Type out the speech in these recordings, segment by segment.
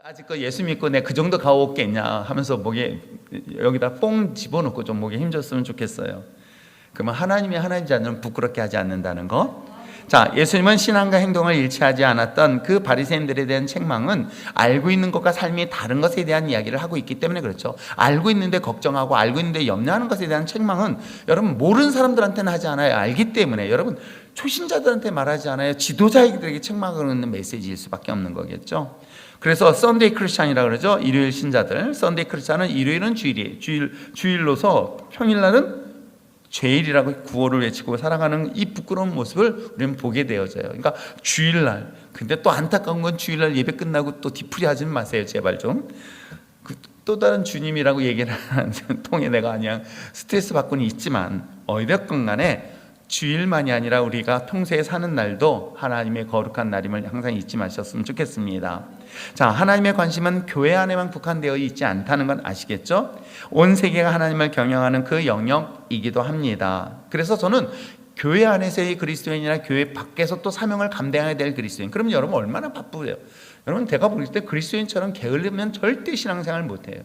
아직 그 예수 믿고 내 그 정도 가오겠냐 하면서 목에 여기다 뽕 집어넣고 좀 목에 힘줬으면 좋겠어요. 그러면 하나님이 하나님이지 않으면 부끄럽게 하지 않는다는 거. 자, 예수님은 신앙과 행동을 일치하지 않았던 그 바리새인들에 대한 책망은 알고 있는 것과 삶이 다른 것에 대한 이야기를 하고 있기 때문에 그렇죠. 알고 있는데 걱정하고 알고 있는데 염려하는 것에 대한 책망은 여러분 모르는 사람들한테는 하지 않아요. 알기 때문에. 여러분 초신자들한테 말하지 않아요. 지도자에게 책망하는 메시지일 수밖에 없는 거겠죠. 그래서 썬데이 크리스찬이라고 그러죠. 일요일 신자들. 썬데이 크리스찬은 일요일은 주일이에요. 주일로서 평일날은 죄일이라고 구호를 외치고 살아가는 이 부끄러운 모습을 우리는 보게 되어져요. 그러니까 주일날. 근데 또 안타까운 건 주일날 예배 끝나고 또 뒤풀이 하지 마세요. 제발 좀. 또 다른 주님이라고 얘기를 하는 통에 내가 그냥 스트레스 받고는 있지만 어찌됐건 간에 주일만이 아니라 우리가 평소에 사는 날도 하나님의 거룩한 날임을 항상 잊지 마셨으면 좋겠습니다. 자, 하나님의 관심은 교회 안에만 국한되어 있지 않다는 건 아시겠죠? 온 세계가 하나님을 경영하는 그 영역이기도 합니다. 그래서 저는 교회 안에서의 그리스도인이나 교회 밖에서 또 사명을 감당해야 될 그리스도인. 그럼 여러분 얼마나 바쁘세요? 여러분 제가 볼 때 그리스도인처럼 게으르면 절대 신앙생활 못해요.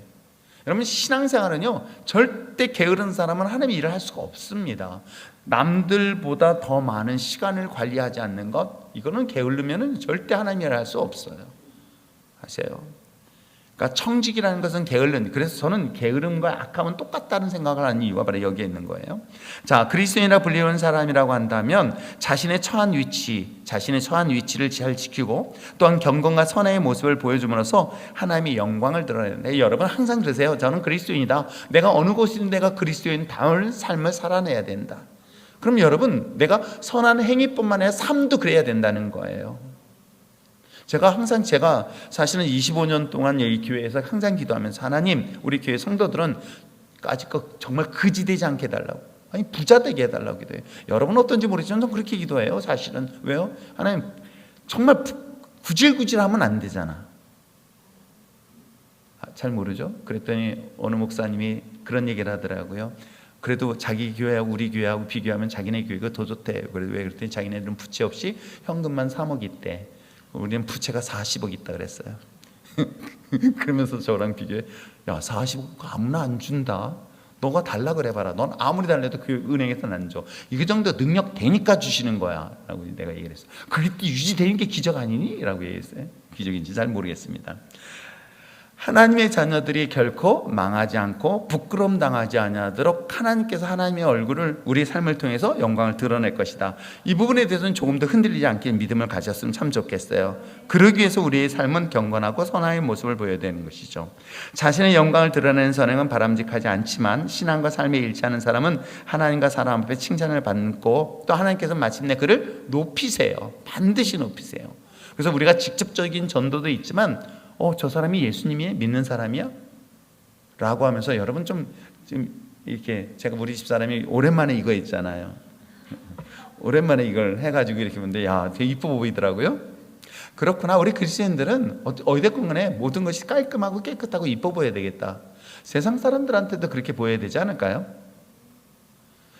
여러분 신앙생활은요 절대 게으른 사람은 하나님의 일을 할 수가 없습니다. 남들보다 더 많은 시간을 관리하지 않는 것, 이거는 게으르면 절대 하나님의 일을 할 수 없어요. 아세요? 그러니까 청직이라는 것은 게으른, 그래서 저는 게으름과 악함은 똑같다는 생각을 하는 이유가 바로 여기에 있는 거예요. 자, 그리스도인이라 불리는 사람이라고 한다면 자신의 처한 위치를 잘 지키고 또한 경건과 선의 모습을 보여줌으로써 하나님의 영광을 드러내는데, 여러분 항상 그러세요. 저는 그리스도인이다. 내가 어느 곳이든 내가 그리스도인 다운 삶을 살아내야 된다. 그럼 여러분 내가 선한 행위뿐만 아니라 삶도 그래야 된다는 거예요. 제가 사실은 25년 동안 여기 교회에서 항상 기도하면서 하나님 우리 교회 성도들은 아직껏 정말 거지되지 않게 해달라고, 아니 부자 되게 해달라고 기도해요. 여러분 어떤지 모르지만 저는 그렇게 기도해요. 사실은. 왜요? 하나님 정말 구질구질하면 안 되잖아. 잘 모르죠? 그랬더니 어느 목사님이 그런 얘기를 하더라고요. 그래도 자기 교회하고 우리 교회하고 비교하면 자기네 교회가 더 좋대요. 그래도 왜 그랬더니 자기네들은 부채 없이 현금만 3억 있대. 우리는 부채가 40억 있다 그랬어요. 그러면서 저랑 비교해. 야, 40억 아무나 안 준다. 너가 달라 그래봐라. 넌 아무리 달래도 그 은행에서는 안 줘. 이 정도 능력 되니까 주시는 거야 라고 내가 얘기를 했어요. 그게 유지되는 게 기적 아니니? 라고 얘기했어요. 기적인지 잘 모르겠습니다. 하나님의 자녀들이 결코 망하지 않고 부끄러움 당하지 아니하도록 하나님께서 하나님의 얼굴을 우리 삶을 통해서 영광을 드러낼 것이다. 이 부분에 대해서는 조금 더 흔들리지 않게 믿음을 가졌으면 참 좋겠어요. 그러기 위해서 우리의 삶은 경건하고 선하의 모습을 보여야 되는 것이죠. 자신의 영광을 드러내는 선행은 바람직하지 않지만 신앙과 삶에 일치하는 사람은 하나님과 사람 앞에 칭찬을 받고 또 하나님께서 마침내 그를 높이세요. 반드시 높이세요. 그래서 우리가 직접적인 전도도 있지만 저 사람이 예수님이 믿는 사람이야? 라고 하면서 여러분 좀 이렇게, 제가 우리 집사람이 오랜만에 이거 있잖아요. 오랜만에 이걸 해가지고 이렇게 보는데 야 되게 이뻐 보이더라고요. 그렇구나. 우리 그리스도인들은 어디됐건 간에 모든 것이 깔끔하고 깨끗하고 이뻐 보여야 되겠다. 세상 사람들한테도 그렇게 보여야 되지 않을까요?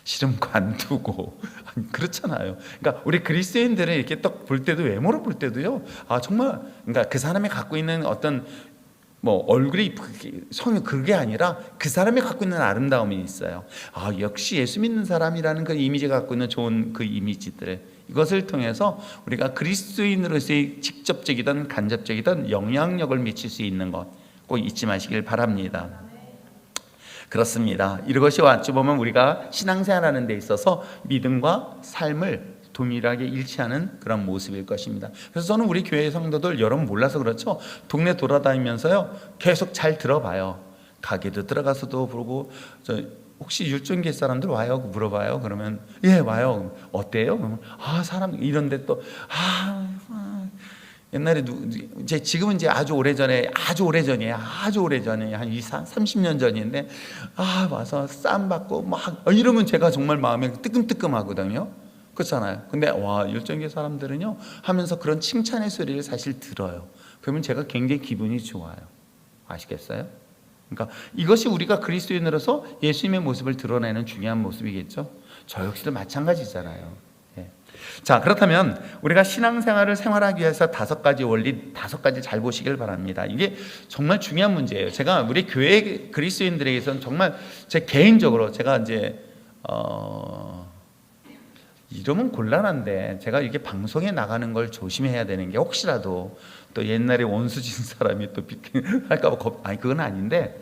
실은 관두고 그렇잖아요. 그러니까 우리 그리스도인들은 이렇게 딱 볼 때도, 외모로 볼 때도요, 정말 그러니까 그 사람이 갖고 있는 어떤 얼굴이 성이 그게 아니라 그 사람이 갖고 있는 아름다움이 있어요. 역시 예수 믿는 사람이라는 그 이미지가 갖고 있는 좋은 그 이미지들, 이것을 통해서 우리가 그리스도인으로서의 직접적이든 간접적이든 영향력을 미칠 수 있는 것 꼭 잊지 마시길 바랍니다. 그렇습니다. 이것이 어찌 보면 우리가 신앙생활하는 데 있어서 믿음과 삶을 동일하게 일치하는 그런 모습일 것입니다. 그래서 저는 우리 교회 성도들, 여러분 몰라서 그렇죠, 동네 돌아다니면서요 계속 잘 들어봐요. 가게도 들어가서도 부르고, 혹시 율전계 사람들 와요? 물어봐요. 그러면 예 와요. 어때요? 그러면 사람 이런데 또 옛날에 지금은 이제 아주 오래전이에요. 아주 오래전에 한 30년 전인데 와서 쌈 받고 막 이러면 제가 정말 마음에 뜨끔뜨끔하거든요. 그렇잖아요. 근데 율전계 사람들은요 하면서 그런 칭찬의 소리를 사실 들어요. 그러면 제가 굉장히 기분이 좋아요. 아시겠어요? 그러니까 이것이 우리가 그리스도인으로서 예수님의 모습을 드러내는 중요한 모습이겠죠. 저 역시도 마찬가지잖아요. 자, 그렇다면 우리가 신앙생활을 생활하기 위해서 5가지 원리, 5가지 잘 보시길 바랍니다. 이게 정말 중요한 문제예요. 제가 우리 교회 그리스도인들에게서는 정말 제 개인적으로 제가 이제 이러면 곤란한데 제가 이게 방송에 나가는 걸 조심해야 되는 게 혹시라도 또 옛날에 원수진 사람이 또 할까 봐 아니 그건 아닌데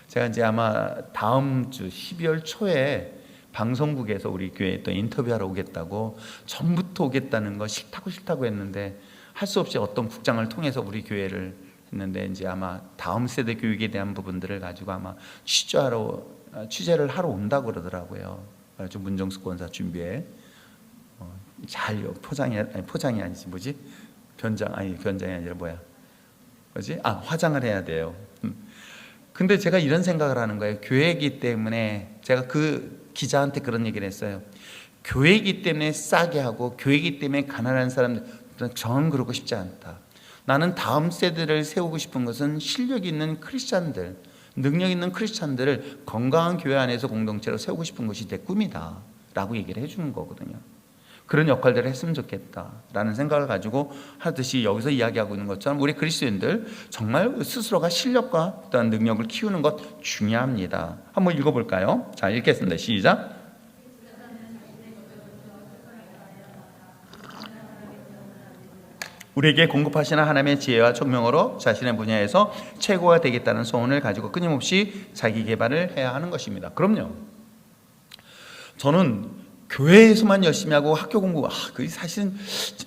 제가 이제 아마 다음 주 12월 초에 방송국에서 우리 교회에 또 인터뷰하러 오겠다고 전부터 오겠다는 거 싫다고 했는데 할 수 없이 어떤 국장을 통해서 우리 교회를 했는데 이제 아마 다음 세대 교육에 대한 부분들을 가지고 아마 취재를 하러 온다고 그러더라고요. 그래서 문정숙 권사 준비해 잘 포장이 아니지 뭐지 변장이 아니라 화장을 해야 돼요. 근데 제가 이런 생각을 하는 거예요. 교회이기 때문에 제가 그 기자한테 그런 얘기를 했어요. 교회이기 때문에 싸게 하고 교회이기 때문에 가난한 사람들 저는 그러고 싶지 않다. 나는 다음 세대를 세우고 싶은 것은 실력 있는 크리스찬들, 능력 있는 크리스찬들을 건강한 교회 안에서 공동체로 세우고 싶은 것이 내 꿈이다 라고 얘기를 해주는 거거든요. 그런 역할들을 했으면 좋겠다라는 생각을 가지고 하듯이 여기서 이야기하고 있는 것처럼 우리 그리스도인들 정말 스스로가 실력과 또한 능력을 키우는 것 중요합니다. 한번 읽어볼까요? 자, 읽겠습니다. 시작. 우리에게 공급하시는 하나님의 지혜와 총명으로 자신의 분야에서 최고가 되겠다는 소원을 가지고 끊임없이 자기 개발을 해야 하는 것입니다. 그럼요. 저는 교회에서만 열심히 하고 학교 공부 그 사실은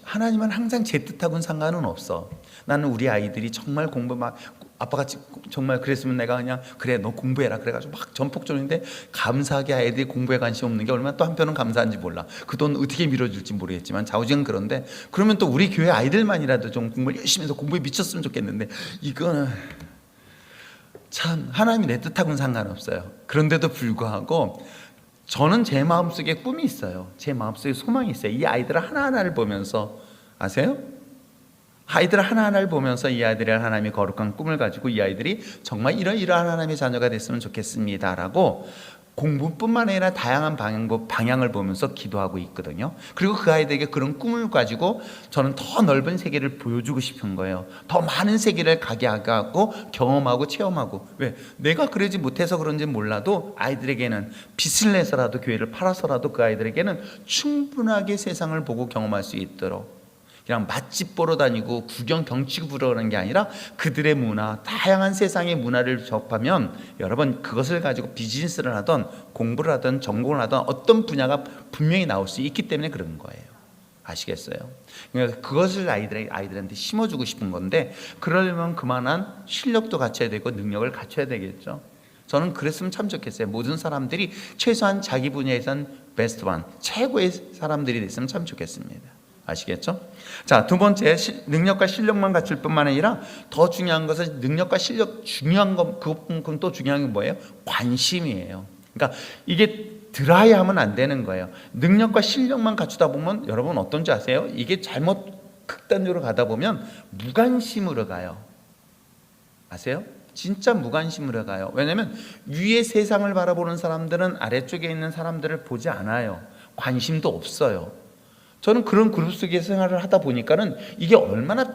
하나님은 항상 제 뜻하고는 상관은 없어. 나는 우리 아이들이 정말 공부 막 아빠같이 정말 그랬으면 내가 그냥 그래 너 공부해라 그래가지고 막 전폭적인데 감사하게 아이들이 공부에 관심 없는 게 얼마나 또 한편은 감사한지 몰라. 그 돈 어떻게 밀어줄지 모르겠지만 좌우지간 그런데 그러면 또 우리 교회 아이들만이라도 좀 공부를 열심히 해서 공부에 미쳤으면 좋겠는데 이거는 참 하나님이 내 뜻하고는 상관없어요. 그런데도 불구하고 저는 제 마음속에 꿈이 있어요. 제 마음속에 소망이 있어요. 이 아이들 하나하나를 보면서 아세요? 아이들 하나하나를 보면서 이 아이들이 하나님의 거룩한 꿈을 가지고 이 아이들이 정말 이러이러한 하나님의 자녀가 됐으면 좋겠습니다 라고 공부뿐만 아니라 다양한 방향을 보면서 기도하고 있거든요. 그리고 그 아이들에게 그런 꿈을 가지고 저는 더 넓은 세계를 보여주고 싶은 거예요. 더 많은 세계를 가게 하고 경험하고 체험하고. 왜? 내가 그러지 못해서 그런지 몰라도 아이들에게는 빚을 내서라도 교회를 팔아서라도 그 아이들에게는 충분하게 세상을 보고 경험할 수 있도록 그냥 맛집 보러 다니고 구경 경치 보러 가는 게 아니라 그들의 문화, 다양한 세상의 문화를 접하면 여러분 그것을 가지고 비즈니스를 하던 공부를 하던 전공을 하던 어떤 분야가 분명히 나올 수 있기 때문에 그런 거예요. 아시겠어요? 그러니까 그것을 아이들한테 심어주고 싶은 건데 그러려면 그만한 실력도 갖춰야 되고 능력을 갖춰야 되겠죠. 저는 그랬으면 참 좋겠어요. 모든 사람들이 최소한 자기 분야에선 베스트 원, 최고의 사람들이 됐으면 참 좋겠습니다. 아시겠죠? 자, 두 번째, 능력과 실력만 갖출 뿐만 아니라 더 중요한 것은 능력과 실력 중요한 것, 그건 또 중요한 게 뭐예요? 관심이에요. 그러니까 이게 드라이 하면 안 되는 거예요. 능력과 실력만 갖추다 보면 여러분 어떤지 아세요? 이게 잘못 극단적으로 가다 보면 무관심으로 가요. 아세요? 진짜 무관심으로 가요. 왜냐하면 위에 세상을 바라보는 사람들은 아래쪽에 있는 사람들을 보지 않아요. 관심도 없어요. 저는 그런 그룹 속에 생활을 하다 보니까는 이게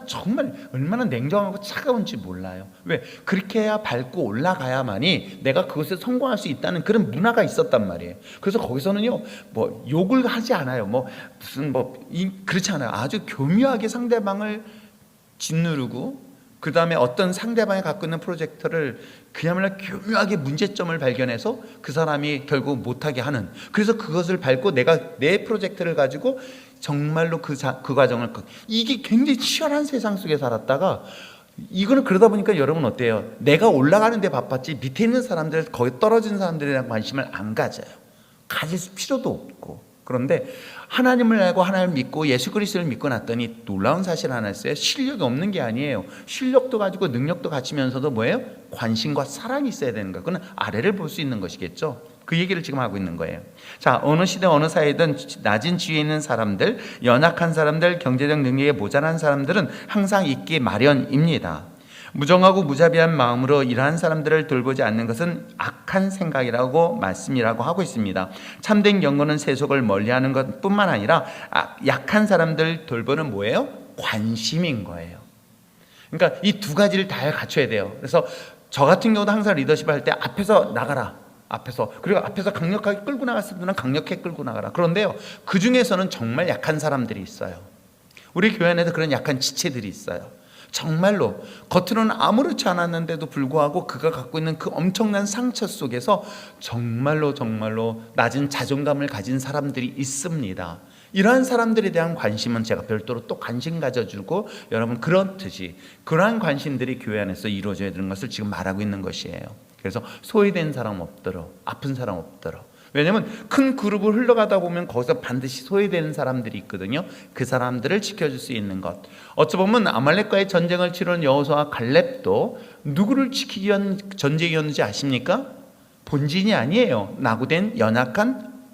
정말 얼마나 냉정하고 차가운지 몰라요. 왜? 그렇게 해야 밟고 올라가야만이 내가 그것에 성공할 수 있다는 그런 문화가 있었단 말이에요. 그래서 거기서는요, 뭐 욕을 하지 않아요. 그렇지 않아요. 아주 교묘하게 상대방을 짓누르고 그 다음에 어떤 상대방이 갖고 있는 프로젝트를 그야말로 교묘하게 문제점을 발견해서 그 사람이 결국 못하게 하는. 그래서 그것을 밟고 내가 내 프로젝트를 가지고 정말로 그 과정을 이게 굉장히 치열한 세상 속에 살았다가 이거는 그러다 보니까 여러분 어때요? 내가 올라가는 데 바빴지 밑에 있는 사람들 거기 떨어진 사람들에 대한 관심을 안 가져요. 가질 필요도 없고. 그런데 하나님을 알고 하나님을 믿고 예수 그리스도를 믿고 났더니 놀라운 사실 하나 있어요. 실력이 없는 게 아니에요. 실력도 가지고 능력도 갖추면서도 뭐예요? 관심과 사랑이 있어야 되는 거예요. 그건 아래를 볼 수 있는 것이겠죠. 그 얘기를 지금 하고 있는 거예요. 자, 어느 시대 어느 사회든 낮은 지위에 있는 사람들, 연약한 사람들, 경제적 능력에 모자란 사람들은 항상 있기 마련입니다. 무정하고 무자비한 마음으로 이러한 사람들을 돌보지 않는 것은 악한 생각이라고 말씀이라고 하고 있습니다. 참된 경건은 세속을 멀리하는 것뿐만 아니라 약한 사람들 돌보는 뭐예요? 관심인 거예요. 그러니까 이 두 가지를 다 갖춰야 돼요. 그래서 저 같은 경우도 항상 리더십 할 때 앞에서 나가라. 그리고 앞에서 강력하게 끌고 나갔을 때는 강력하게 끌고 나가라. 그런데요, 그 중에서는 정말 약한 사람들이 있어요. 우리 교회 안에도 그런 약한 지체들이 있어요. 정말로 겉으로는 아무렇지 않았는데도 불구하고 그가 갖고 있는 그 엄청난 상처 속에서 정말로 낮은 자존감을 가진 사람들이 있습니다. 이러한 사람들에 대한 관심은 제가 별도로 또 관심 가져주고, 여러분 그렇듯이 그러한 관심들이 교회 안에서 이루어져야 되는 것을 지금 말하고 있는 것이에요. 그래서 소외된 사람 없도록, 아픈 사람 없도록. 왜냐하면 큰 그룹을 흘러가다 보면 거기서 반드시 소외되는 사람들이 있거든요. 그 사람들을 지켜줄 수 있는 것. 어찌 보면 아말렉과의 전쟁을 치른 여호수아와 갈렙도 누구를 지키기 위한 전쟁이었는지 아십니까? 본진이 아니에요. 낙오된 연약한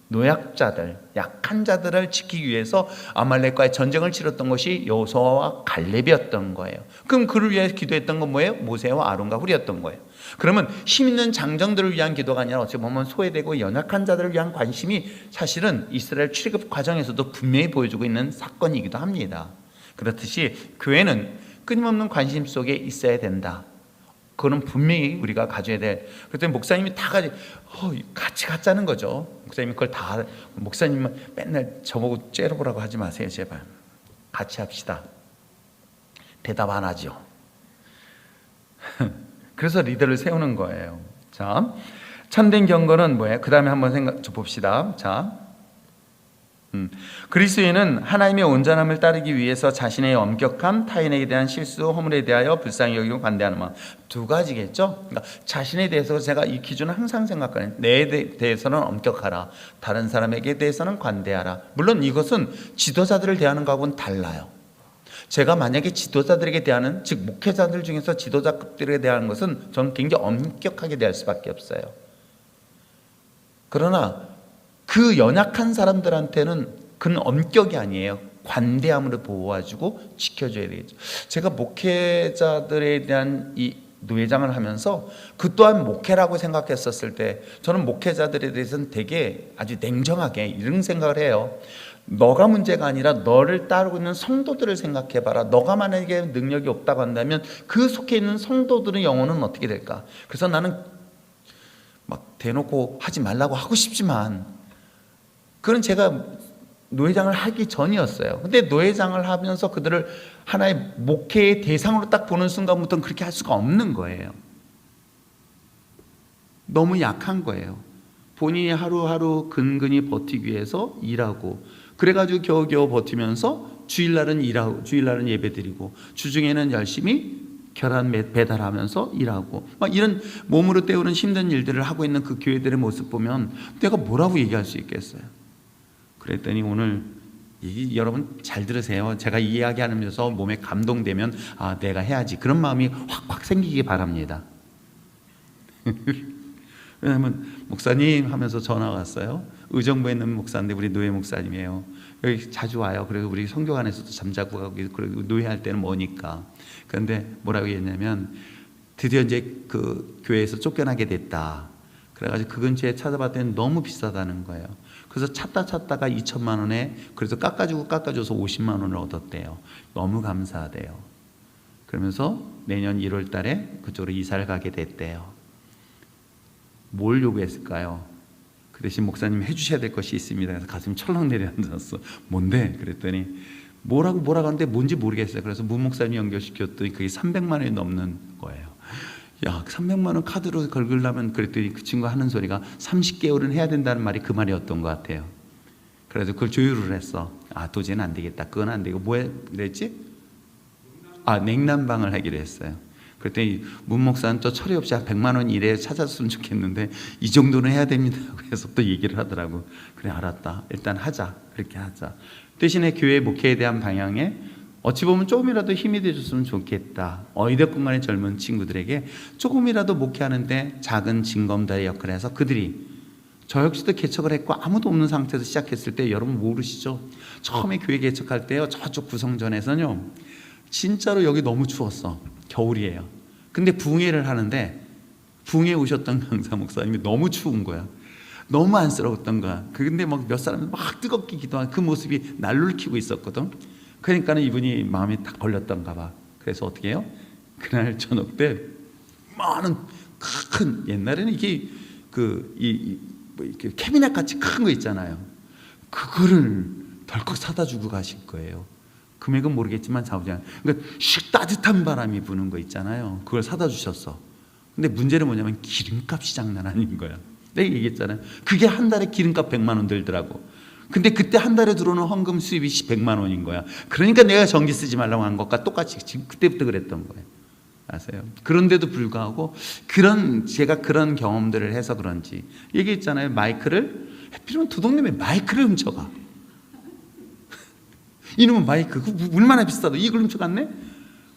노약자들, 약한 자들을 지키기 위해서 아말렉과의 전쟁을 치렀던 것이 여호수아와 갈렙이었던 거예요. 그럼 그를 위해 기도했던 건 뭐예요? 모세와 아론과 훌이었던 거예요. 그러면 힘 있는 장정들을 위한 기도가 아니라 어찌 보면 소외되고 연약한 자들을 위한 관심이 사실은 이스라엘 출애굽 과정에서도 분명히 보여주고 있는 사건이기도 합니다. 그렇듯이 교회는 끊임없는 관심 속에 있어야 된다. 그거는 분명히 우리가 가져야 돼. 그랬더니 목사님이 다 같이 갖자는 거죠. 목사님이 그걸 다, 목사님은 맨날 저보고 째려보라고 하지 마세요, 제발. 같이 합시다. 대답 안 하죠. 그래서 리더를 세우는 거예요. 자, 참된 경건은 뭐예요? 그 다음에 한번 생각 좀 봅시다. 자, 그리스도인은 하나님의 온전함을 따르기 위해서 자신의 엄격함, 타인에게 대한 실수, 허물에 대하여 불쌍히 여기고 관대하는 마음. 두 가지겠죠. 그러니까 자신에 대해서 제가 이 기준을 항상 생각하는, 내 대해서는 엄격하라, 다른 사람에게 대해서는 관대하라. 물론 이것은 지도자들을 대하는 것하고는 달라요. 제가 만약에 지도자들에게 대하는, 즉 목회자들 중에서 지도자급들에 대한 것은 저는 굉장히 엄격하게 대할 수밖에 없어요. 그러나 그 연약한 사람들한테는 그는 엄격이 아니에요. 관대함으로 보호해주고 지켜줘야 되겠죠. 제가 목회자들에 대한 이 노회장을 하면서 그 또한 목회라고 생각했었을 때, 저는 목회자들에 대해서는 되게 아주 냉정하게 이런 생각을 해요. 너가 문제가 아니라 너를 따르고 있는 성도들을 생각해봐라. 너가 만약에 능력이 없다고 한다면 그 속해 있는 성도들의 영혼은 어떻게 될까? 그래서 나는 막 대놓고 하지 말라고 하고 싶지만, 그건 제가 노회장을 하기 전이었어요. 근데 노회장을 하면서 그들을 하나의 목회의 대상으로 딱 보는 순간부터는 그렇게 할 수가 없는 거예요. 너무 약한 거예요. 본인이 하루하루 근근히 버티기 위해서 일하고, 그래가지고 겨우겨우 버티면서 주일날은 일하고, 주일날은 예배드리고, 주중에는 열심히 결혼 배달하면서 일하고, 막 이런 몸으로 때우는 힘든 일들을 하고 있는 그 교회들의 모습 보면 내가 뭐라고 얘기할 수 있겠어요? 그랬더니 오늘 여러분 잘 들으세요. 제가 이 이야기하면서 몸에 감동되면 내가 해야지, 그런 마음이 확 생기기 바랍니다. 왜냐하면 목사님 하면서 전화가 왔어요. 의정부에 있는 목사인데 우리 노예 목사님이에요. 여기 자주 와요. 그래서 우리 성교 안에서도 잠자고 가고, 그리고 노예할 때는 뭐니까. 그런데 뭐라고 했냐면, 드디어 이제 그 교회에서 쫓겨나게 됐다. 그래가지고 그 근처에 찾아봤더니 너무 비싸다는 거예요. 그래서 찾다가 2천만 원에 그래서 깎아줘서 50만 원을 얻었대요. 너무 감사하대요. 그러면서 내년 1월 달에 그쪽으로 이사를 가게 됐대요. 뭘 요구했을까요? 그 대신 목사님 해주셔야 될 것이 있습니다. 그래서 가슴이 철렁 내려앉았어. 뭔데? 그랬더니 뭐라고 하는데 뭔지 모르겠어요. 그래서 문 목사님 연결시켰더니 그게 300만 원이 넘는 거예요. 야, 300만 원 카드로 긁으려면, 그랬더니 그 친구가 하는 소리가 30개월은 해야 된다는 말이 그 말이었던 것 같아요. 그래서 그걸 조율을 했어. 도저히는 안 되겠다. 그건 안 되고 뭐 했지? 냉난방을 하기로 했어요. 그랬더니 문 목사는 또 철이 없이 100만 원 이래 찾았으면 좋겠는데 이 정도는 해야 됩니다. 그래서 또 얘기를 하더라고. 그래, 알았다. 일단 하자. 그렇게 하자. 대신에 교회 목회에 대한 방향에 어찌 보면 조금이라도 힘이 되어줬으면 좋겠다. 어이덕 공간의 젊은 친구들에게 조금이라도 목회하는데 작은 징검다리 역할을 해서, 그들이 저 역시도 개척을 했고 아무도 없는 상태에서 시작했을 때, 여러분 모르시죠? 처음에 교회 개척할 때요, 저쪽 구성전에서는요, 진짜로 여기 너무 추웠어. 겨울이에요. 근데 부흥회를 하는데 부흥회 오셨던 강사 목사님이 너무 추운 거야. 너무 안쓰러웠던 거야. 근데 막 몇 사람이 막 뜨겁게 기도한 그 모습이 날를 키고 있었거든. 그러니까는 이분이 마음에 딱 걸렸던가 봐. 그래서 어떻게 해요? 그날 저녁 때 많은 큰, 옛날에는 이게 이렇게 캐비넷 같이 큰 거 있잖아요. 그거를 덜컥 사다 주고 가신 거예요. 금액은 모르겠지만 사오장. 그러니까 씩 따뜻한 바람이 부는 거 있잖아요. 그걸 사다 주셨어. 근데 문제는 뭐냐면 기름값이 장난 아닌 거야. 내가 얘기했잖아요. 그게 한 달에 기름값 100만 원 들더라고. 근데 그때 한 달에 들어오는 헌금 수입이 100만 원인 거야. 그러니까 내가 전기 쓰지 말라고 한 것과 똑같이 지금 그때부터 그랬던 거예요. 아세요? 그런데도 불구하고 제가 그런 경험들을 해서 그런지 얘기했잖아요. 마이크를 해필이면 도둑놈의 마이크를 훔쳐가. 이놈은 마이크 얼마나 비싸도 이걸 훔쳐갔네.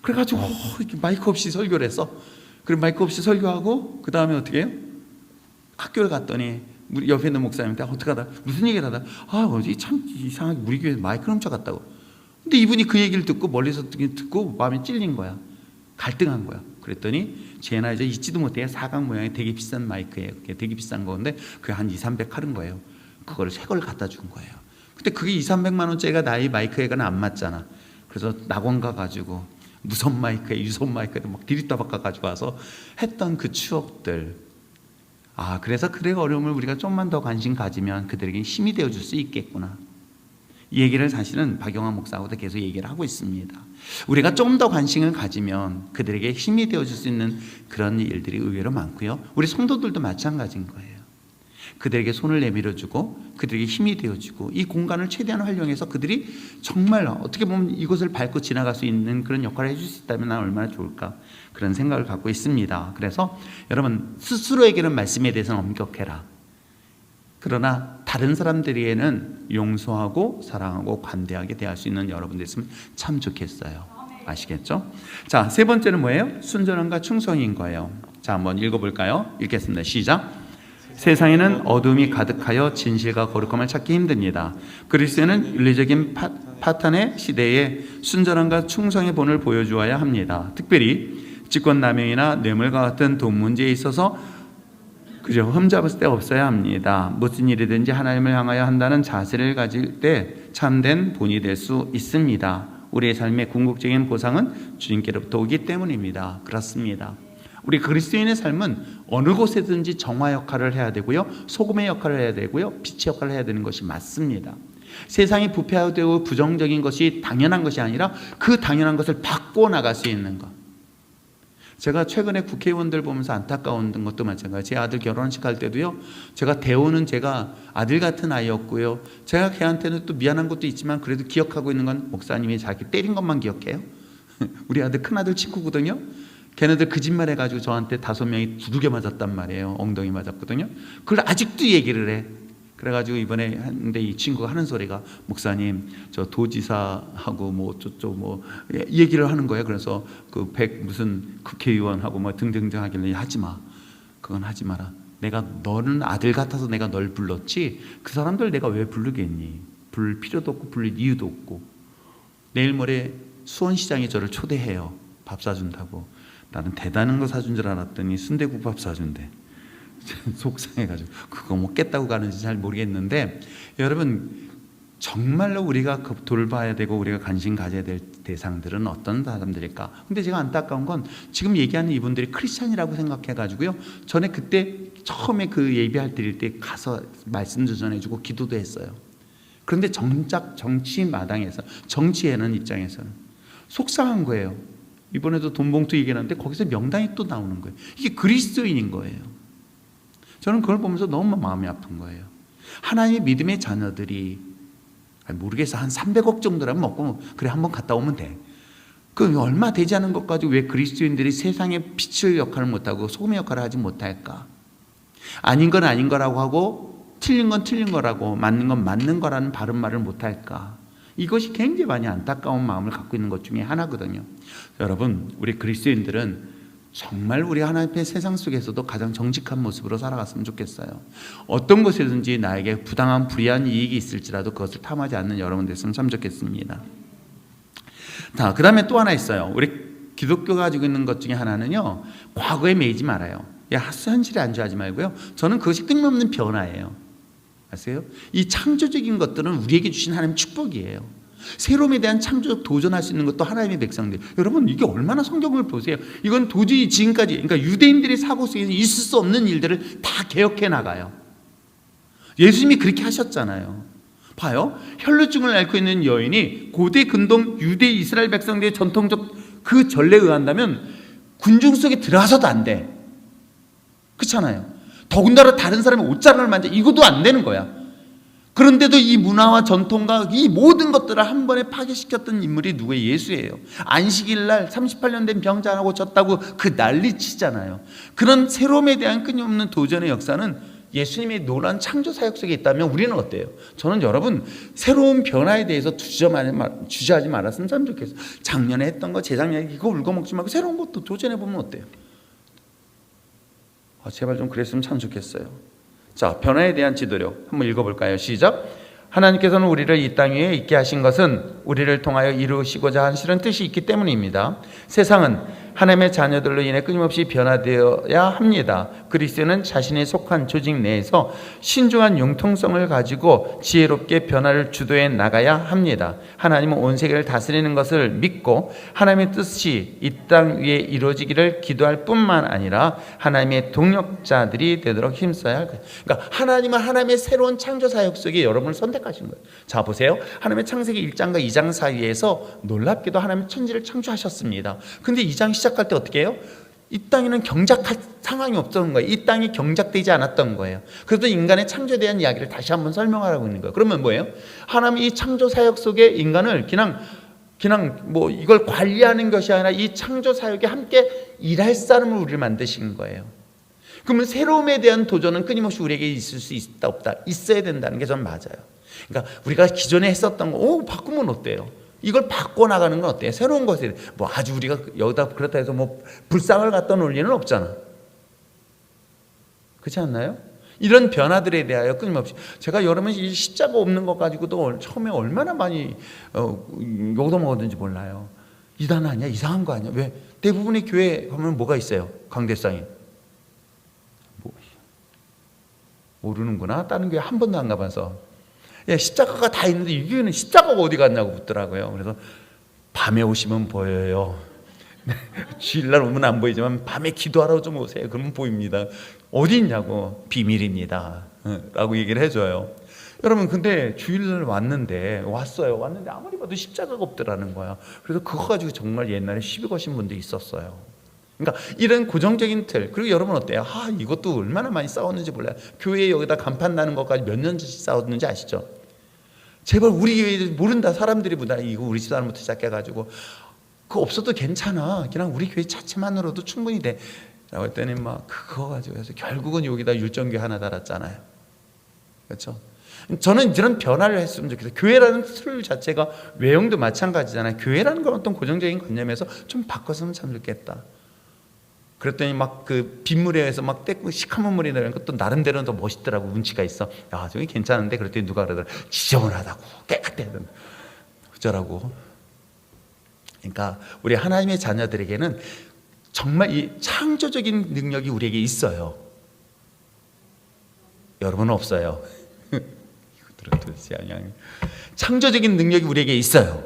그래가지고 이렇게 마이크 없이 설교를 했어. 그리고 마이크 없이 설교하고 그 다음에 어떻게 해요? 학교를 갔더니 우리 옆에 있는 목사님한테 어떻게 하다 무슨 얘기를 하다 어디 참 이상하게 우리 교회 마이크를 훔쳐갔다고. 근데 이분이 그 얘기를 듣고 멀리서 듣고 마음에 찔린 거야. 갈등한 거야. 그랬더니 제나 이제 잊지도 못해 사각 모양의 되게 비싼 마이크예요. 되게 비싼 건데 그게 한 200~300 하는 거예요. 그걸 새 걸 갖다 준 거예요. 근데 그게 200~300만 원짜리가 나의 마이크에는 안 맞잖아. 그래서 낙원 가가지고 무선 마이크에 유선 마이크에 막 디리다 바꿔 가지고 와서 했던 그 추억들. 그래서 그들의 어려움을 우리가 좀만 더 관심 가지면 그들에게 힘이 되어줄 수 있겠구나. 이 얘기를 사실은 박영환 목사하고도 계속 얘기를 하고 있습니다. 우리가 좀 더 관심을 가지면 그들에게 힘이 되어줄 수 있는 그런 일들이 의외로 많고요. 우리 성도들도 마찬가지인 거예요. 그들에게 손을 내밀어주고 그들에게 힘이 되어주고 이 공간을 최대한 활용해서 그들이 정말 어떻게 보면 이곳을 밟고 지나갈 수 있는 그런 역할을 해줄 수 있다면 난 얼마나 좋을까 그런 생각을 갖고 있습니다. 그래서 여러분 스스로에게는 말씀에 대해서는 엄격해라. 그러나 다른 사람들에게는 용서하고 사랑하고 관대하게 대할 수 있는 여러분들 있으면 참 좋겠어요. 아시겠죠? 자, 세 번째는 뭐예요? 순전함과 충성인 거예요. 자, 한번 읽어볼까요? 읽겠습니다. 시작. 세상에는 어둠이 가득하여 진실과 거룩함을 찾기 힘듭니다. 그리스도는 윤리적인 파탄의 시대에 순전함과 충성의 본을 보여주어야 합니다. 특별히 직권남용이나 뇌물과 같은 돈 문제에 있어서 그저 흠잡을 데 없어야 합니다. 무슨 일이든지 하나님을 향하여 한다는 자세를 가질 때 참된 본이 될 수 있습니다. 우리의 삶의 궁극적인 보상은 주님께로부터 오기 때문입니다. 그렇습니다. 우리 그리스도인의 삶은 어느 곳에든지 정화 역할을 해야 되고요, 소금의 역할을 해야 되고요, 빛의 역할을 해야 되는 것이 맞습니다. 세상이 부패하고 부정적인 것이 당연한 것이 아니라 그 당연한 것을 바꿔 나갈 수 있는 것. 제가 최근에 국회의원들 보면서 안타까운 것도 마찬가지예요. 제 아들 결혼식 할 때도요, 제가 대우는 제가 아들 같은 아이였고요, 제가 걔한테는 또 미안한 것도 있지만 그래도 기억하고 있는 건 목사님이 자기 때린 것만 기억해요. 우리 아들 큰아들 친구거든요. 걔네들 거짓말 해가지고 저한테 5명이 두들겨 맞았단 말이에요. 엉덩이 맞았거든요. 그걸 아직도 얘기를 해. 그래가지고 이번에 했는데 이 친구가 하는 소리가 목사님 저 도지사하고 뭐 어쩌고 뭐 얘기를 하는 거예요. 그래서 그 무슨 국회의원하고 뭐 등등등 하길래 하지 마. 그건 하지 마라. 너는 아들 같아서 내가 널 불렀지 그 사람들 내가 왜 부르겠니? 부를 필요도 없고 부를 이유도 없고. 내일 모레 수원시장이 저를 초대해요. 밥 사준다고. 나는 대단한 거 사준 줄 알았더니 순대국밥 사준대. 속상해가지고 그거 뭐 깼다고 가는지 잘 모르겠는데, 여러분 정말로 우리가 돌봐야 되고 우리가 관심 가져야 될 대상들은 어떤 사람들일까? 근데 제가 안타까운 건 지금 얘기하는 이분들이 크리스찬이라고 생각해가지고요, 전에 그때 처음에 그 예배할 때 가서 말씀도 전해주고 기도도 했어요. 그런데 정작 정치 마당에서 정치하는 입장에서는 속상한 거예요. 이번에도 돈봉투 얘기하는데 거기서 명당이 또 나오는 거예요. 이게 그리스도인인 거예요. 저는 그걸 보면서 너무 마음이 아픈 거예요. 하나님의 믿음의 자녀들이 모르겠어, 한 300억 정도라면 먹고 그래 한번 갔다 오면 돼. 그 얼마 되지 않은 것 가지고 왜 그리스도인들이 세상의 빛을 역할을 못하고 소금의 역할을 하지 못할까? 아닌 건 아닌 거라고 하고 틀린 건 틀린 거라고 맞는 건 맞는 거라는 바른 말을 못할까? 이것이 굉장히 많이 안타까운 마음을 갖고 있는 것 중에 하나거든요. 여러분, 우리 그리스도인들은 정말 우리 하나님 앞에 세상 속에서도 가장 정직한 모습으로 살아갔으면 좋겠어요. 어떤 것이든지 나에게 부당한 불이한 이익이 있을지라도 그것을 탐하지 않는 여러분 됐으면 참 좋겠습니다. 자, 그 다음에 또 하나 있어요. 우리 기독교가 가지고 있는 것 중에 하나는요, 과거에 매이지 말아요. 현실에 안주하지 말고요. 저는 그것이 끊임없는 변화예요. 아세요? 이 창조적인 것들은 우리에게 주신 하나님의 축복이에요. 새로움에 대한 창조적 도전할 수 있는 것도 하나님의 백성들. 여러분, 이게 얼마나 성경을 보세요. 이건 도저히 지금까지, 그러니까 유대인들의 사고 속에서 있을 수 없는 일들을 다 개혁해 나가요. 예수님이 그렇게 하셨잖아요. 봐요. 혈루증을 앓고 있는 여인이 고대 근동 유대 이스라엘 백성들의 전통적 그 전례에 의한다면 군중 속에 들어가서도 안 돼. 그렇잖아요. 더군다나 다른 사람의 옷자락을 만져, 이것도 안 되는 거야. 그런데도 이 문화와 전통과 이 모든 것들을 한 번에 파괴시켰던 인물이 누구예요? 예수예요. 안식일 날 38년 된 병자 하나 고쳤다고 그 난리 치잖아요. 그런 새로움에 대한 끊임없는 도전의 역사는 예수님의 놀라운 창조 사역 속에 있다면 우리는 어때요? 저는 여러분, 새로운 변화에 대해서 주저하지 말았으면 참 좋겠어요. 작년에 했던 거, 재작년에 이거 울고먹지 말고 새로운 것도 도전해보면 어때요? 제발 좀 그랬으면 참 좋겠어요. 자, 변화에 대한 지도력 한번 읽어볼까요? 시작. 하나님께서는 우리를 이 땅 위에 있게 하신 것은 우리를 통하여 이루시고자 하시는 뜻이 있기 때문입니다. 세상은 하나님의 자녀들로 인해 끊임없이 변화되어야 합니다. 그리스도는 자신이 속한 조직 내에서 신중한 융통성을 가지고 지혜롭게 변화를 주도해 나가야 합니다. 하나님은 온 세계를 다스리는 것을 믿고 하나님의 뜻이 이 땅 위에 이루어지기를 기도할 뿐만 아니라 하나님의 동력자들이 되도록 힘써야 할 거예요. 그러니까 하나님은 하나님의 새로운 창조 사역 속에 여러분을 선택하신 거예요. 자, 보세요. 하나님의 창세기 1장과 2장 사이에서 놀랍게도 하나님의 천지를 창조하셨습니다. 근데 2장 시작할 때 어떻게 해요? 이 땅에는 경작할 상황이 없었던 거예요. 이 땅이 경작되지 않았던 거예요. 그래서 인간의 창조에 대한 이야기를 다시 한번 설명하라고 있는 거예요. 그러면 뭐예요? 하나님이 이 창조 사역 속에 인간을 그냥 뭐 이걸 관리하는 것이 아니라 이 창조 사역에 함께 일할 사람을 우리를 만드신 거예요. 그러면 새로움에 대한 도전은 끊임없이 우리에게 있을 수 있다 없다, 있어야 된다는 게 저는 맞아요. 그러니까 우리가 기존에 했었던 거 바꾸면 어때요? 이걸 바꿔나가는 건 어때요? 새로운 것에 뭐 아주 우리가 여기다 그렇다 해서 뭐 불상을 갖다 놓을 일은 없잖아. 그렇지 않나요? 이런 변화들에 대하여 끊임없이, 제가 여러분 이 십자가 없는 것 가지고도 처음에 얼마나 많이 욕도 먹었는지 몰라요. 이단 아니야? 이상한 거 아니야? 왜? 대부분의 교회 가면 뭐가 있어요? 강대상에. 모르는구나. 다른 교회 한 번도 안 가봐서. 십자가가 다 있는데 이 교회는 십자가가 어디 갔냐고 묻더라고요. 그래서 밤에 오시면 보여요. 주일날 오면 안 보이지만 밤에 기도하러 좀 오세요. 그러면 보입니다. 어디 있냐고. 비밀입니다 라고 얘기를 해줘요. 여러분, 근데 주일날 왔는데 아무리 봐도 십자가가 없더라는 거야. 그래서 그거 가지고 정말 옛날에 시비 거신 분들이 있었어요. 그러니까 이런 고정적인 틀. 그리고 여러분 어때요? 이것도 얼마나 많이 싸웠는지 몰라요. 교회에 여기다 간판 나는 것까지 몇 년씩 싸웠는지 아시죠? 제발 우리 교회 모른다. 사람들이 보다 이거 우리 집사람부터 시작해가지고 그거 없어도 괜찮아. 그냥 우리 교회 자체만으로도 충분히 돼. 라고 했더니 막 그거 가지고 해서 결국은 여기다 율정교회 하나 달았잖아요. 그렇죠? 저는 이런 변화를 했으면 좋겠어요. 교회라는 틀 자체가 외형도 마찬가지잖아요. 교회라는 건 어떤 고정적인 관념에서 좀 바꿨으면 참 좋겠다. 그랬더니 막 그 빗물에 의해서 막 떼고 시커먼 물이 내리는 것도 나름대로는 더 멋있더라고. 운치가 있어. 저기 괜찮은데. 그랬더니 누가 그러더라. 지저분하다고. 깨끗해. 어쩌라고. 그러니까 우리 하나님의 자녀들에게는 정말 이 창조적인 능력이 우리에게 있어요. 여러분은 없어요. 창조적인 능력이 우리에게 있어요.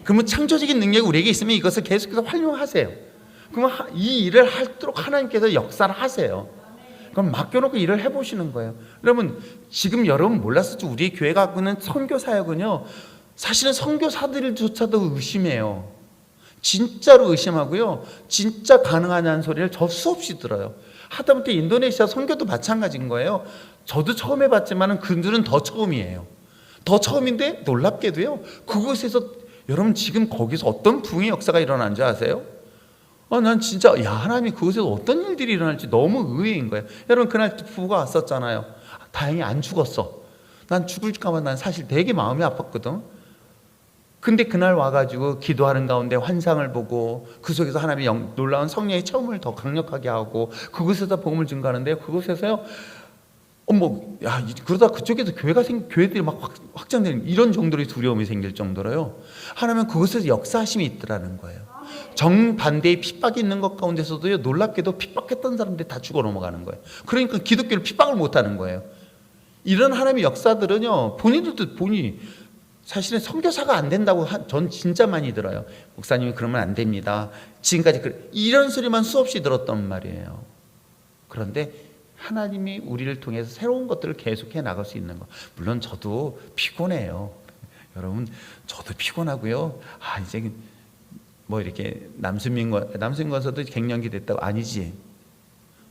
그러면 창조적인 능력이 우리에게 있으면 이것을 계속해서 활용하세요. 그러면 이 일을 하도록 하나님께서 역사를 하세요. 그럼 맡겨놓고 일을 해보시는 거예요. 여러분, 지금 여러분 몰랐을지 우리 교회가 갖고 있는 선교 사역은요, 사실은 선교사들조차도 의심해요. 진짜로 의심하고요, 진짜 가능하냐는 소리를 저 수없이 들어요. 하다못해 인도네시아 선교도 마찬가지인 거예요. 저도 처음 해봤지만 그들은 더 처음이에요. 더 처음인데 놀랍게도요, 그곳에서 여러분 지금 거기서 어떤 부흥의 역사가 일어난 줄 아세요? 난 진짜 하나님이 그곳에서 어떤 일들이 일어날지 너무 의외인 거예요. 여러분, 그날 부부가 왔었잖아요. 다행히 안 죽었어. 난 죽을까 봐 난 사실 되게 마음이 아팠거든. 근데 그날 와가지고 기도하는 가운데 환상을 보고 그 속에서 하나님의 놀라운 성령의 체험을 더 강력하게 하고 그곳에서 복음을 증거하는데, 그곳에서요 그러다 그쪽에서 교회들이 막 확장되는 이런 정도의 두려움이 생길 정도로요. 하나님은 그것에서 역사하심이 있더라는 거예요. 정반대의 핍박이 있는 것 가운데서도요, 놀랍게도 핍박했던 사람들이 다 죽어 넘어가는 거예요. 그러니까 기독교를 핍박을 못하는 거예요. 이런 하나님의 역사들은요, 본인이 사실은 선교사가 안 된다고 전 진짜 많이 들어요. 목사님이 그러면 안 됩니다. 지금까지 이런 소리만 수없이 들었단 말이에요. 그런데 하나님이 우리를 통해서 새로운 것들을 계속해 나갈 수 있는 것. 물론 저도 피곤해요. 여러분, 저도 피곤하고요. 이제 이렇게 남순민관서도 갱년기 됐다고 아니지.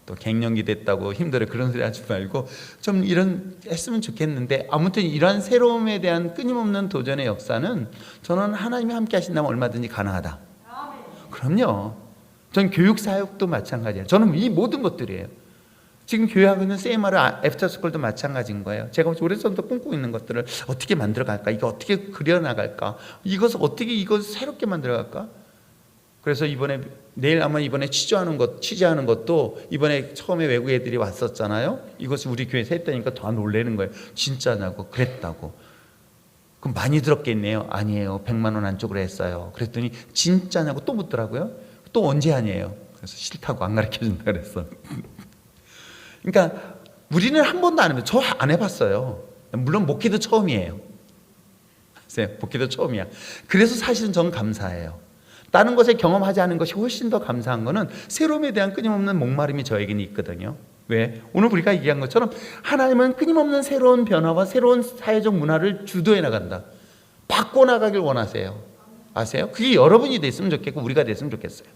또 갱년기 됐다고 힘들어 그런 소리 하지 말고 좀 이런 했으면 좋겠는데, 아무튼 이러한 새로움에 대한 끊임없는 도전의 역사는 저는 하나님이 함께 하신다면 얼마든지 가능하다. 그럼요. 전 교육 사역도 마찬가지예요. 저는 이 모든 것들이에요. 지금 교회하고 있는 세이마르 애프터스쿨도 마찬가지인 거예요. 제가 오래전부터 꿈꾸고 있는 것들을 어떻게 만들어갈까? 이거 어떻게 그려나갈까? 이것을 어떻게 새롭게 만들어갈까? 그래서 내일 아마 이번에 취재하는 것도 이번에 처음에 외국 애들이 왔었잖아요. 이것이 우리 교회에서 했다니까 더 놀라는 거예요. 진짜냐고. 그랬다고. 그럼 많이 들었겠네요. 아니에요. 100만 원 안쪽으로 했어요. 그랬더니 진짜냐고 또 묻더라고요. 또 언제 하냐요. 그래서 싫다고 안 가르쳐준다 그랬어. 그러니까 우리는 한 번도 안 해봤어요. 저 안 해봤어요. 물론 목회도 처음이에요. 목회도 처음이야. 그래서 사실은 전 감사해요. 다른 것에 경험하지 않은 것이 훨씬 더 감사한 거는 새로움에 대한 끊임없는 목마름이 저에게는 있거든요. 왜? 오늘 우리가 얘기한 것처럼 하나님은 끊임없는 새로운 변화와 새로운 사회적 문화를 주도해 나간다. 바꿔나가길 원하세요. 아세요? 그게 여러분이 됐으면 좋겠고 우리가 됐으면 좋겠어요.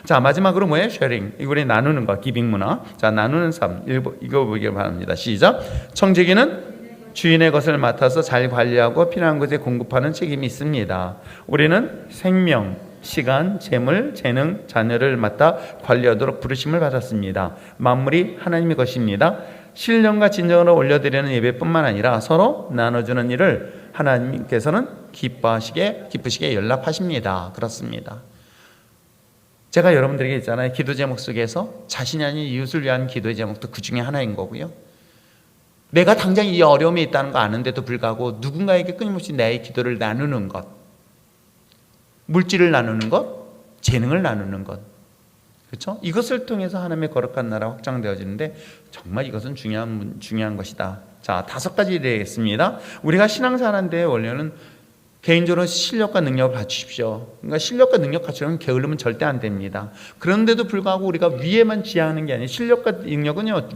자, 마지막으로 뭐예요? 쉐어링. 이거를 나누는 거, 기빙 문화. 자, 나누는 삶. 읽어보길 바랍니다. 시작. 청지기는 주인의 것을 맡아서 잘 관리하고 필요한 것에 공급하는 책임이 있습니다. 우리는 생명, 시간, 재물, 재능, 자녀를 맡아 관리하도록 부르심을 받았습니다. 만물이 하나님의 것입니다. 신령과 진정으로 올려드리는 예배뿐만 아니라 서로 나눠주는 일을 하나님께서는 기쁘시게 연락하십니다. 그렇습니다. 제가 여러분들에게 있잖아요. 기도 제목 속에서 자신이 아닌 이웃을 위한 기도의 제목도 그 중에 하나인 거고요. 내가 당장 이 어려움에 있다는 거 아는데도 불구하고 누군가에게 끊임없이 나의 기도를 나누는 것, 물질을 나누는 것, 재능을 나누는 것, 그렇죠? 이것을 통해서 하나님의 거룩한 나라 확장되어지는데 정말 이것은 중요한 것이다. 자, 5가지 되겠습니다. 우리가 신앙생활하는데 원래는 개인적으로 실력과 능력을 갖추십시오. 그러니까 실력과 능력 갖추려면 게으르면 절대 안 됩니다. 그런데도 불구하고 우리가 위에만 지향하는 게 아니에요. 실력과 능력은요,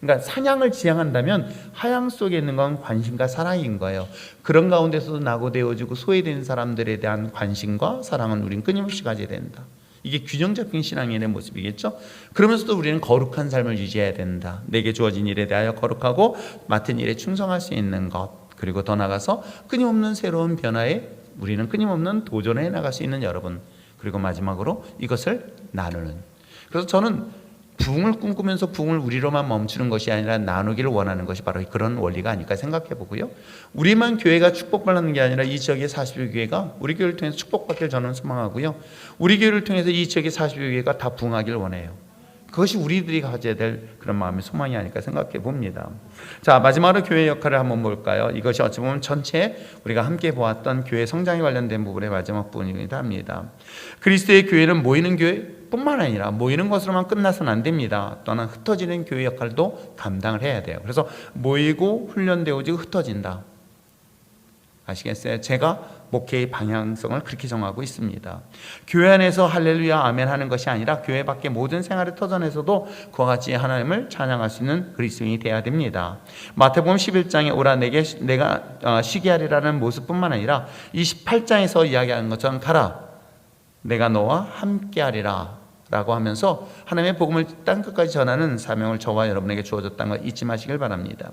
그러니까 사냥을 지향한다면 하양 속에 있는 건 관심과 사랑인 거예요. 그런 가운데서도 낙오되어지고 소외된 사람들에 대한 관심과 사랑은 우리는 끊임없이 가져야 된다. 이게 균형 잡힌 신앙인의 모습이겠죠. 그러면서도 우리는 거룩한 삶을 유지해야 된다. 내게 주어진 일에 대하여 거룩하고 맡은 일에 충성할 수 있는 것, 그리고 더 나아가서 끊임없는 새로운 변화에 우리는 끊임없는 도전해 나갈 수 있는 여러분, 그리고 마지막으로 이것을 나누는. 그래서 저는 부흥을 꿈꾸면서 부흥을 우리로만 멈추는 것이 아니라 나누기를 원하는 것이 바로 그런 원리가 아닐까 생각해 보고요. 우리만 교회가 축복받는 게 아니라 이 지역의 40여 교회가 우리 교회를 통해서 축복받기를 저는 소망하고요. 우리 교회를 통해서 이 지역의 40여 교회가 다 부흥하기를 원해요. 그것이 우리들이 가져야 될 그런 마음의 소망이 아닐까 생각해 봅니다. 자, 마지막으로 교회의 역할을 한번 볼까요? 이것이 어찌 보면 전체 우리가 함께 보았던 교회 성장에 관련된 부분의 마지막 부분이기도 합니다. 그리스도의 교회는 모이는 교회뿐만 아니라 모이는 것으로만 끝나서는 안 됩니다. 또한 흩어지는 교회 역할도 감당을 해야 돼요. 그래서 모이고 훈련되어지고 흩어진다. 아시겠어요? 제가 목회의 방향성을 그렇게 정하고 있습니다. 교회 안에서 할렐루야 아멘 하는 것이 아니라 교회 밖의 모든 생활의 터전에서도 그와 같이 하나님을 찬양할 수 있는 그리스도인이 되어야 됩니다. 마태복음 11장에 오라 내가 쉬게 하리라는 모습뿐만 아니라 28장에서 이야기하는 것처럼 가라 내가 너와 함께 하리라 라고 하면서 하나님의 복음을 땅끝까지 전하는 사명을 저와 여러분에게 주어졌다는 걸 잊지 마시길 바랍니다.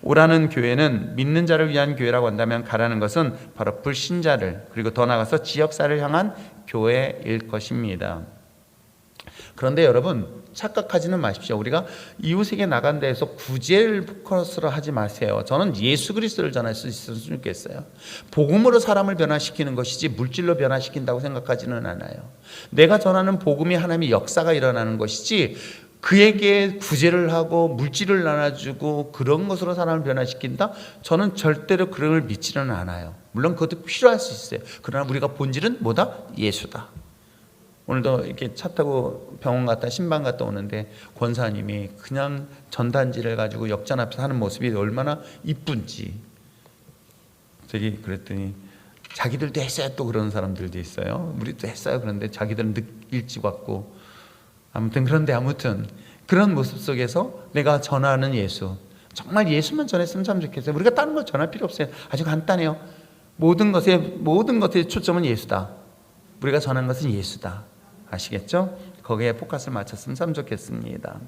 오라는 교회는 믿는 자를 위한 교회라고 한다면 가라는 것은 바로 불신자를 그리고 더 나아가서 지역사를 향한 교회일 것입니다. 그런데 여러분 착각하지는 마십시오. 우리가 이웃에게 나간 데에서 구제를 포커스로 하지 마세요. 저는 예수 그리스도를 전할 수 있었으면 좋겠어요. 복음으로 사람을 변화시키는 것이지 물질로 변화시킨다고 생각하지는 않아요. 내가 전하는 복음이 하나님의 역사가 일어나는 것이지 그에게 구제를 하고 물질을 나눠주고 그런 것으로 사람을 변화시킨다? 저는 절대로 그런 걸 믿지는 않아요. 물론 그것도 필요할 수 있어요. 그러나 우리가 본질은 뭐다? 예수다. 오늘도 이렇게 차 타고 병원 갔다 신방 갔다 오는데 권사님이 그냥 전단지를 가지고 역전 앞에서 하는 모습이 얼마나 이쁜지 저기 그랬더니 자기들도 했어요. 또 그런 사람들도 있어요. 우리도 했어요. 그런데 자기들은 일찍 왔고 아무튼 그런 모습 속에서 내가 전하는 예수, 정말 예수만 전했으면 참 좋겠어요. 우리가 다른 걸 전할 필요 없어요. 아주 간단해요. 모든 것의 초점은 예수다. 우리가 전하는 것은 예수다. 아시겠죠? 거기에 포커스를 맞췄으면 참 좋겠습니다.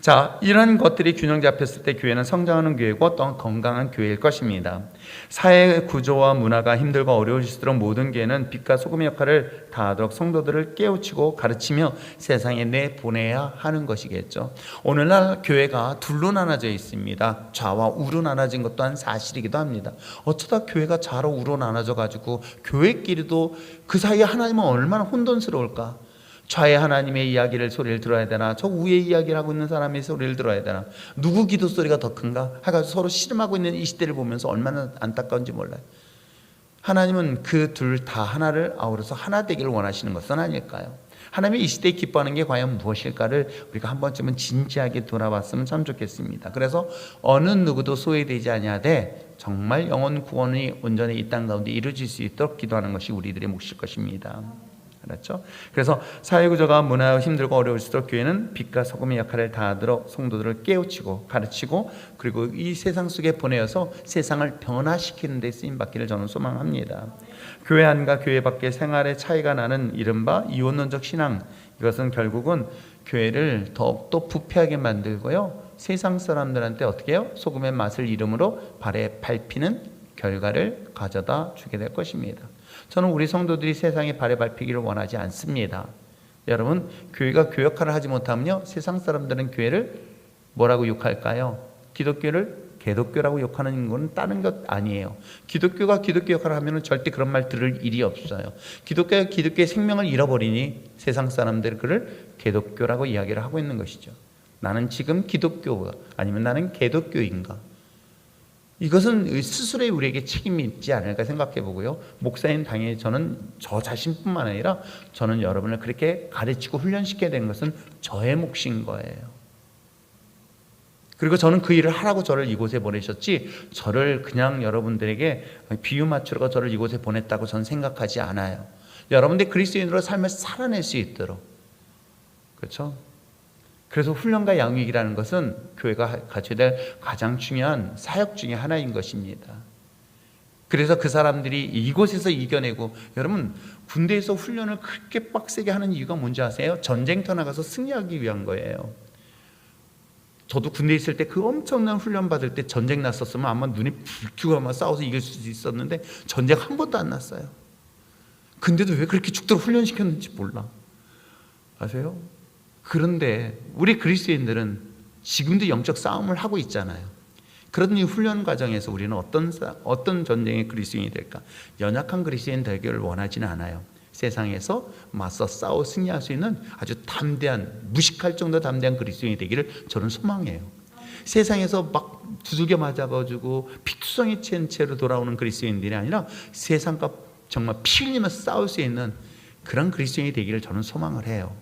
자, 이런 것들이 균형 잡혔을 때 교회는 성장하는 교회고 또 건강한 교회일 것입니다. 사회 구조와 문화가 힘들고 어려워질수록 모든 교회는 빛과 소금의 역할을 다하도록 성도들을 깨우치고 가르치며 세상에 내보내야 하는 것이겠죠. 오늘날 교회가 둘로 나눠져 있습니다. 좌와 우로 나눠진 것 또한 사실이기도 합니다. 어쩌다 교회가 좌로 우로 나눠져 가지고 교회끼리도 그 사이에 하나님은 얼마나 혼돈스러울까. 좌의 하나님의 이야기를 소리를 들어야 되나, 저 우의 이야기를 하고 있는 사람의 소리를 들어야 되나, 누구 기도 소리가 더 큰가 해가지고 서로 씨름하고 있는 이 시대를 보면서 얼마나 안타까운지 몰라요. 하나님은 그 둘 다 하나를 아우러서 하나 되기를 원하시는 것은 아닐까요? 하나님이 이 시대에 기뻐하는 게 과연 무엇일까를 우리가 한 번쯤은 진지하게 돌아봤으면 참 좋겠습니다. 그래서 어느 누구도 소외되지 아니하되 정말 영혼 구원이 온전히 이 땅 가운데 이루어질 수 있도록 기도하는 것이 우리들의 몫일 것입니다. 그렇죠? 그래서 사회구조가 문화가 힘들고 어려울수록 교회는 빛과 소금의 역할을 다하도록 성도들을 깨우치고 가르치고 그리고 이 세상 속에 보내어서 세상을 변화시키는 데 쓰임받기를 저는 소망합니다. 교회 안과 교회 밖의 생활의 차이가 나는 이른바 이원론적 신앙, 이것은 결국은 교회를 더욱더 부패하게 만들고요, 세상 사람들한테 어떻게 해요? 소금의 맛을 이름으로 발에 밟히는 결과를 가져다 주게 될 것입니다. 저는 우리 성도들이 세상에 발에 밟히기를 원하지 않습니다. 여러분, 교회가 교역화를 하지 못하면요, 세상 사람들은 교회를 뭐라고 욕할까요? 기독교를 개독교라고 욕하는 건 다른 것 아니에요. 기독교가 기독교 역할을 하면 절대 그런 말 들을 일이 없어요. 기독교가 기독교의 생명을 잃어버리니 세상 사람들 그를 개독교라고 이야기를 하고 있는 것이죠. 나는 지금 기독교가 아니면 나는 개독교인가? 이것은 스스로의 우리에게 책임이 있지 않을까 생각해 보고요. 목사인 당연히 저는 저 자신뿐만 아니라 저는 여러분을 그렇게 가르치고 훈련시켜야 되는 것은 저의 몫인 거예요. 그리고 저는 그 일을 하라고 저를 이곳에 보내셨지 저를 그냥 여러분들에게 비유 맞추려고 저를 이곳에 보냈다고 저는 생각하지 않아요. 여러분들이 그리스도인으로 삶을 살아낼 수 있도록. 그렇죠? 그래서 훈련과 양육이라는 것은 교회가 가져야 될 가장 중요한 사역 중에 하나인 것입니다. 그래서 그 사람들이 이곳에서 이겨내고, 여러분 군대에서 훈련을 그렇게 빡세게 하는 이유가 뭔지 아세요? 전쟁터 나가서 승리하기 위한 거예요. 저도 군대에 있을 때 그 엄청난 훈련 받을 때 전쟁 났었으면 아마 눈이 불키고 아마 싸워서 이길 수 있었는데 전쟁 한 번도 안 났어요. 근데도 왜 그렇게 죽도록 훈련시켰는지 몰라. 아세요? 그런데 우리 그리스도인들은 지금도 영적 싸움을 하고 있잖아요. 그런 이 훈련 과정에서 우리는 어떤 전쟁의 그리스도인이 될까? 연약한 그리스도인 되기를 원하지는 않아요. 세상에서 맞서 싸워 승리할 수 있는 아주 담대한, 무식할 정도 담대한 그리스도인이 되기를 저는 소망해요. 세상에서 막 두들겨 맞아가지고 피투성이 챈 채로 돌아오는 그리스도인들이 아니라 세상과 정말 피 흘리면서 싸울 수 있는 그런 그리스도인이 되기를 저는 소망을 해요.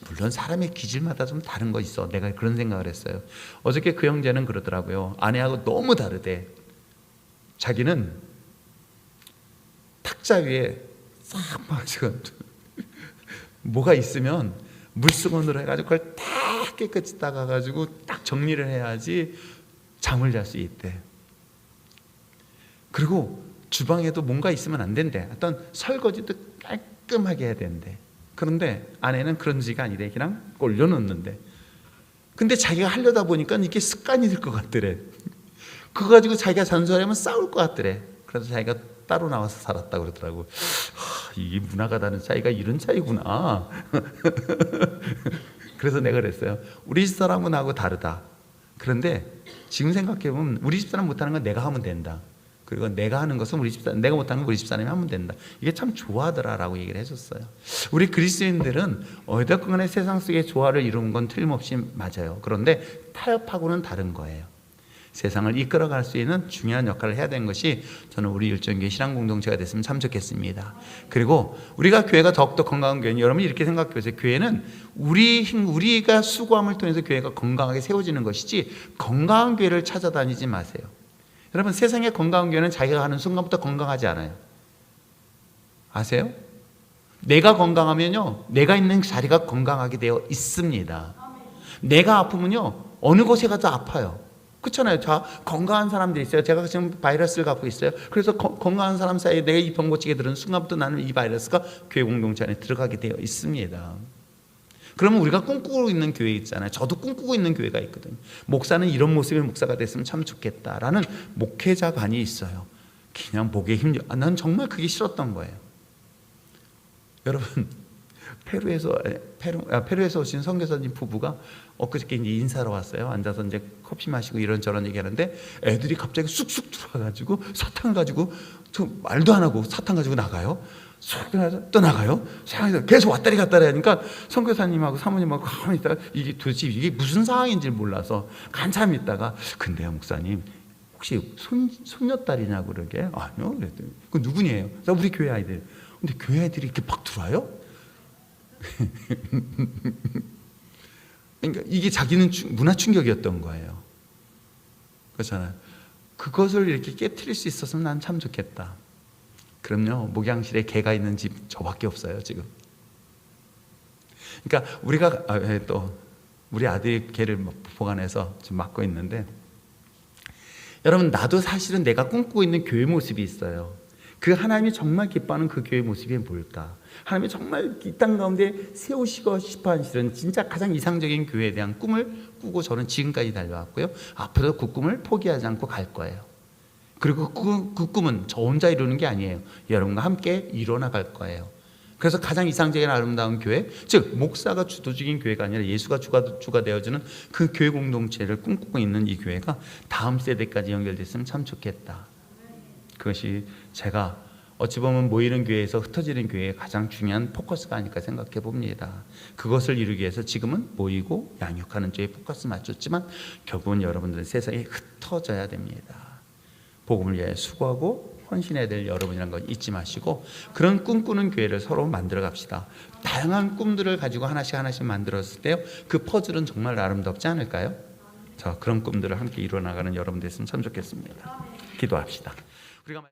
물론 사람의 기질마다 좀 다른 거 있어. 내가 그런 생각을 했어요. 어저께 그 형제는 그러더라고요. 아내하고 너무 다르대. 자기는 탁자 위에 싹 지금 뭐가 있으면 물수건으로 해가지고 그걸 다 깨끗이 닦아가지고 딱 정리를 해야지 잠을 잘 수 있대. 그리고 주방에도 뭔가 있으면 안 된대. 어떤 설거지도 깔끔하게 해야 된대. 그런데 아내는 그런 지가 아니래. 그냥 올려놓는데. 근데 자기가 하려다 보니까 이게 습관이 될 것 같더래. 그거 가지고 자기가 잔소리하면 싸울 것 같더래. 그래서 자기가 따로 나와서 살았다고 그러더라고. 이게 문화가 다른 차이가 이런 차이구나. 그래서 내가 그랬어요. 우리 집사람은 하고 다르다. 그런데 지금 생각해보면 우리 집사람 못하는 건 내가 하면 된다. 그리고 내가 하는 것은 우리 집사람, 내가 못하는 건 우리 집사람이 하면 된다. 이게 참 조화더라라고 얘기를 해줬어요. 우리 그리스도인들은 어쨌든 간에 세상 속의 조화를 이루는 건 틀림없이 맞아요. 그런데 타협하고는 다른 거예요. 세상을 이끌어갈 수 있는 중요한 역할을 해야 되는 것이 저는 우리 일정교회 신앙 공동체가 됐으면 참 좋겠습니다. 그리고 우리가 교회가 더욱더 건강한 교회는, 여러분이 이렇게 생각해 보세요. 교회는 우리가 수고함을 통해서 교회가 건강하게 세워지는 것이지 건강한 교회를 찾아다니지 마세요. 여러분, 세상의 건강한 교회는 자기가 하는 순간부터 건강하지 않아요. 아세요? 내가 건강하면요, 내가 있는 자리가 건강하게 되어 있습니다. 내가 아프면요, 어느 곳에 가도 아파요. 그렇잖아요. 자, 건강한 사람들이 있어요. 제가 지금 바이러스를 갖고 있어요. 그래서 건강한 사람 사이에 내가 이 병 고치게 들은 순간부터 나는 이 바이러스가 교회 공동체 안에 들어가게 되어 있습니다. 그러면 우리가 꿈꾸고 있는 교회 있잖아요. 저도 꿈꾸고 있는 교회가 있거든요. 목사는 이런 모습의 목사가 됐으면 참 좋겠다라는 목회자관이 있어요. 그냥 목에 힘, 난 정말 그게 싫었던 거예요. 여러분, 페루에서 오신 선교사님 부부가 엊그저께 이제 인사로 왔어요. 앉아서 이제 커피 마시고 이런저런 얘기하는데 애들이 갑자기 쑥쑥 들어와가지고 사탕 가지고, 저 말도 안 하고 사탕 가지고 나가요. 또 나가요. 계속 왔다리 갔다리 하니까 선교사님하고 사모님하고 가만히 있다가 이게 도대체 이게 무슨 상황인지 몰라서 한참 있다가, 근데요 목사님 혹시 손녀딸이냐고 그러게. 아니요 그랬더니, 그 누구니에요? 우리 교회 아이들. 근데 교회 아이들이 이렇게 막 들어와요? 그러니까 이게 자기는 문화 충격이었던 거예요. 그렇잖아요. 그것을 이렇게 깨트릴 수 있었으면 난 참 좋겠다. 그럼요, 목양실에 개가 있는 집 저밖에 없어요 지금. 그러니까 우리가 또 우리 아들이 개를 보관해서 지금 맡고 있는데, 여러분, 나도 사실은 내가 꿈꾸고 있는 교회 모습이 있어요. 그 하나님이 정말 기뻐하는 그 교회 모습이 뭘까? 하나님이 정말 이 땅 가운데 세우시고 싶어 하시는 진짜 가장 이상적인 교회에 대한 꿈을 꾸고 저는 지금까지 달려왔고요. 앞으로도 그 꿈을 포기하지 않고 갈 거예요. 그리고 그 꿈은 저 혼자 이루는 게 아니에요. 여러분과 함께 이뤄나갈 거예요. 그래서 가장 이상적인 아름다운 교회, 즉 목사가 주도적인 교회가 아니라 예수가 주가 되어주는 그 교회 공동체를 꿈꾸고 있는 이 교회가 다음 세대까지 연결됐으면 참 좋겠다. 그것이 제가 어찌 보면 모이는 교회에서 흩어지는 교회의 가장 중요한 포커스가 아닐까 생각해 봅니다. 그것을 이루기 위해서 지금은 모이고 양육하는 쪽에 포커스 맞췄지만 결국은 여러분들은 세상에 흩어져야 됩니다. 복음을 위해 수고하고 헌신해야 될 여러분이라는 걸 잊지 마시고, 그런 꿈꾸는 교회를 서로 만들어 갑시다. 다양한 꿈들을 가지고 하나씩 만들었을 때요, 그 퍼즐은 정말 아름답지 않을까요? 자, 그런 꿈들을 함께 이루어나가는 여러분 됐으면 참 좋겠습니다. 기도합시다.